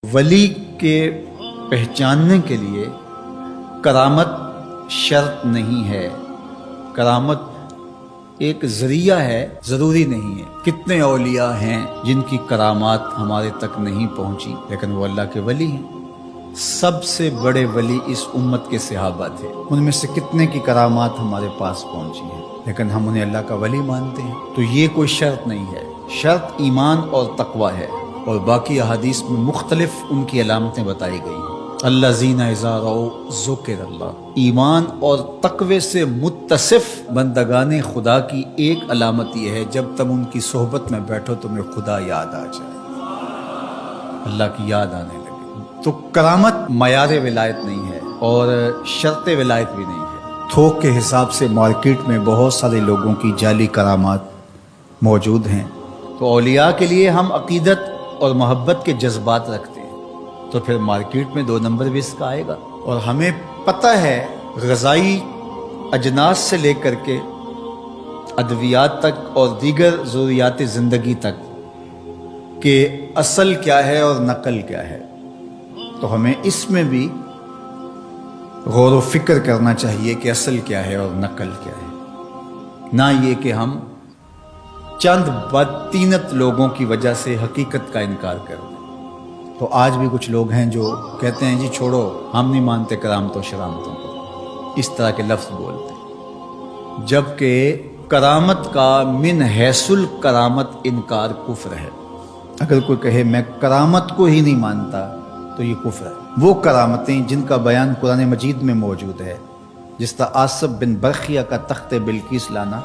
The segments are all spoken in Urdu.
ولی کے پہچاننے کے لیے کرامت شرط نہیں ہے، کرامت ایک ذریعہ ہے، ضروری نہیں ہے۔ کتنے اولیاء ہیں جن کی کرامات ہمارے تک نہیں پہنچی لیکن وہ اللہ کے ولی ہیں۔ سب سے بڑے ولی اس امت کے صحابہ تھے، ان میں سے کتنے کی کرامات ہمارے پاس پہنچی ہیں لیکن ہم انہیں اللہ کا ولی مانتے ہیں۔ تو یہ کوئی شرط نہیں ہے، شرط ایمان اور تقوی ہے، اور باقی احادیث میں مختلف ان کی علامتیں بتائی گئی ہیں۔ الذین اذا رأوا ذکر اللہ، ایمان اور تقوی سے متصف بندگان خدا کی ایک علامت یہ ہے جب تم ان کی صحبت میں بیٹھو تمہیں خدا یاد آ جائے، اللہ کی یاد آنے لگے۔ تو کرامت معیار ولایت نہیں ہے اور شرط ولایت بھی نہیں ہے۔ تھوک کے حساب سے مارکیٹ میں بہت سارے لوگوں کی جعلی کرامات موجود ہیں، تو اولیاء کے لیے ہم عقیدت اور محبت کے جذبات رکھتے ہیں تو پھر مارکیٹ میں 2 نمبر بھی اس کا آئے گا۔ اور ہمیں پتہ ہے غذائی اجناس سے لے کر کے ادویات تک اور دیگر ضروریات زندگی تک کہ اصل کیا ہے اور نقل کیا ہے، تو ہمیں اس میں بھی غور و فکر کرنا چاہیے کہ اصل کیا ہے اور نقل کیا ہے، نہ یہ کہ ہم چند بدطینت لوگوں کی وجہ سے حقیقت کا انکار کر دیں۔ تو آج بھی کچھ لوگ ہیں جو کہتے ہیں جی چھوڑو، ہم نہیں مانتے کرامتوں شرامتوں کو، اس طرح کے لفظ بولتے ہیں، جبکہ کرامت کا من حیث الکرامت انکار کفر ہے۔ اگر کوئی کہے میں کرامت کو ہی نہیں مانتا تو یہ کفر ہے۔ وہ کرامتیں جن کا بیان قرآن مجید میں موجود ہے، جس طرح آصف بن برخیہ کا تخت بلقیس لانا،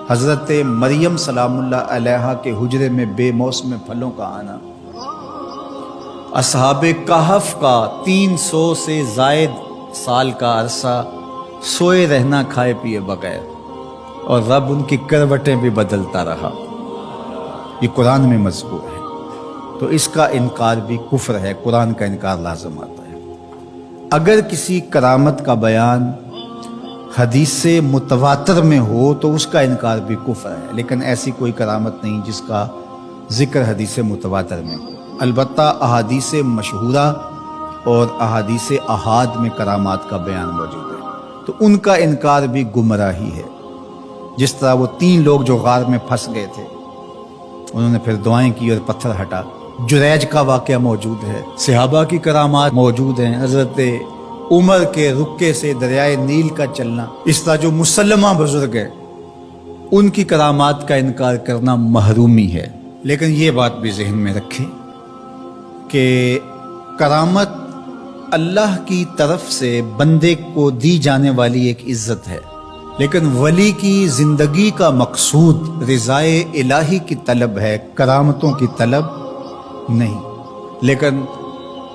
حضرت مریم سلام اللہ علیہا کے حجرے میں بے موسم پھلوں کا آنا، اصحاب کہف کا 300 سے زائد سال کا عرصہ سوئے رہنا کھائے پیے بغیر، اور رب ان کی کروٹیں بھی بدلتا رہا، یہ قرآن میں مذکور ہے۔ تو اس کا انکار بھی کفر ہے، قرآن کا انکار لازم آتا ہے۔ اگر کسی کرامت کا بیان حدیث متواتر میں ہو تو اس کا انکار بھی کفر ہے، لیکن ایسی کوئی کرامت نہیں جس کا ذکر حدیث متواتر میں ہو۔ البتہ احادیث مشہورہ اور احادیث احاد میں کرامات کا بیان موجود ہے، تو ان کا انکار بھی گمراہی ہے۔ جس طرح وہ 3 لوگ جو غار میں پھنس گئے تھے، انہوں نے پھر دعائیں کی اور پتھر ہٹا۔ جریج کا واقعہ موجود ہے، صحابہ کی کرامات موجود ہیں، حضرت عمر کے رکے سے دریائے نیل کا چلنا، اس طرح جو مسلمہ بزرگ ہیں ان کی کرامات کا انکار کرنا محرومی ہے۔ لیکن یہ بات بھی ذہن میں رکھیں کہ کرامت اللہ کی طرف سے بندے کو دی جانے والی ایک عزت ہے، لیکن ولی کی زندگی کا مقصود رضائے الہی کی طلب ہے، کرامتوں کی طلب نہیں۔ لیکن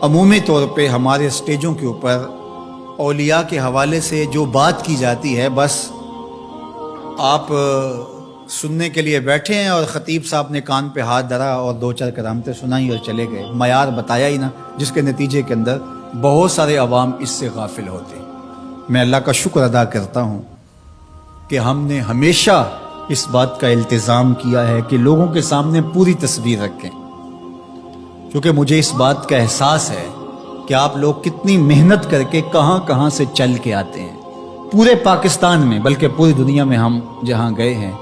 عمومی طور پہ ہمارے اسٹیجوں کے اوپر اولیاء کے حوالے سے جو بات کی جاتی ہے، بس آپ سننے کے لیے بیٹھے ہیں اور خطیب صاحب نے کان پہ ہاتھ دھرا اور 2-4 کرامتیں سنائی اور چلے گئے، معیار بتایا ہی نہ، جس کے نتیجے کے اندر بہت سارے عوام اس سے غافل ہوتے ہیں۔ میں اللہ کا شکر ادا کرتا ہوں کہ ہم نے ہمیشہ اس بات کا التزام کیا ہے کہ لوگوں کے سامنے پوری تصویر رکھیں، کیونکہ مجھے اس بات کا احساس ہے کہ آپ لوگ کتنی محنت کر کے کہاں کہاں سے چل کے آتے ہیں، پورے پاکستان میں بلکہ پوری دنیا میں ہم جہاں گئے ہیں،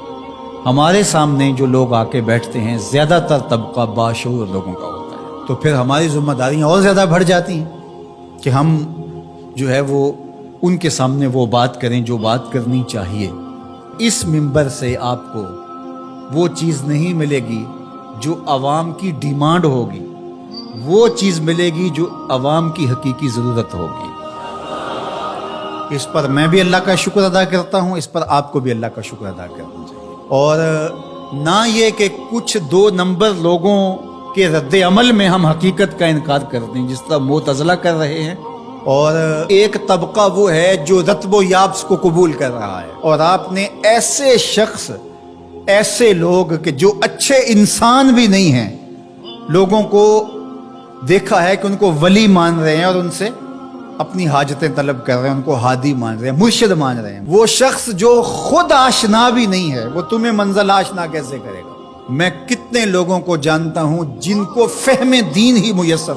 ہمارے سامنے جو لوگ آ کے بیٹھتے ہیں زیادہ تر طبقہ باشعور لوگوں کا ہوتا ہے، تو پھر ہماری ذمہ داریاں اور زیادہ بڑھ جاتی ہیں کہ ہم جو ہے وہ ان کے سامنے وہ بات کریں جو بات کرنی چاہیے۔ اس منبر سے آپ کو وہ چیز نہیں ملے گی جو عوام کی ڈیمانڈ ہوگی، وہ چیز ملے گی جو عوام کی حقیقی ضرورت ہوگی۔ اس پر میں بھی اللہ کا شکر ادا کرتا ہوں، اس پر آپ کو بھی اللہ کا شکر ادا کرنا چاہیے، اور نہ یہ کہ کچھ 2 نمبر لوگوں کے رد عمل میں ہم حقیقت کا انکار کر دیں جس طرح معتزلہ کر رہے ہیں، اور ایک طبقہ وہ ہے جو رتب و یابس کو قبول کر رہا ہے، اور آپ نے ایسے شخص، ایسے لوگ کہ جو اچھے انسان بھی نہیں ہیں، لوگوں کو دیکھا ہے کہ ان کو ولی مان رہے ہیں اور ان سے اپنی حاجتیں طلب کر رہے ہیں، ان کو ہادی مان رہے ہیں، مرشد مان رہے ہیں۔ وہ شخص جو خود آشنا بھی نہیں ہے وہ تمہیں منزل آشنا کیسے کرے گا؟ میں کتنے لوگوں کو جانتا ہوں جن کو فہم دین ہی میسر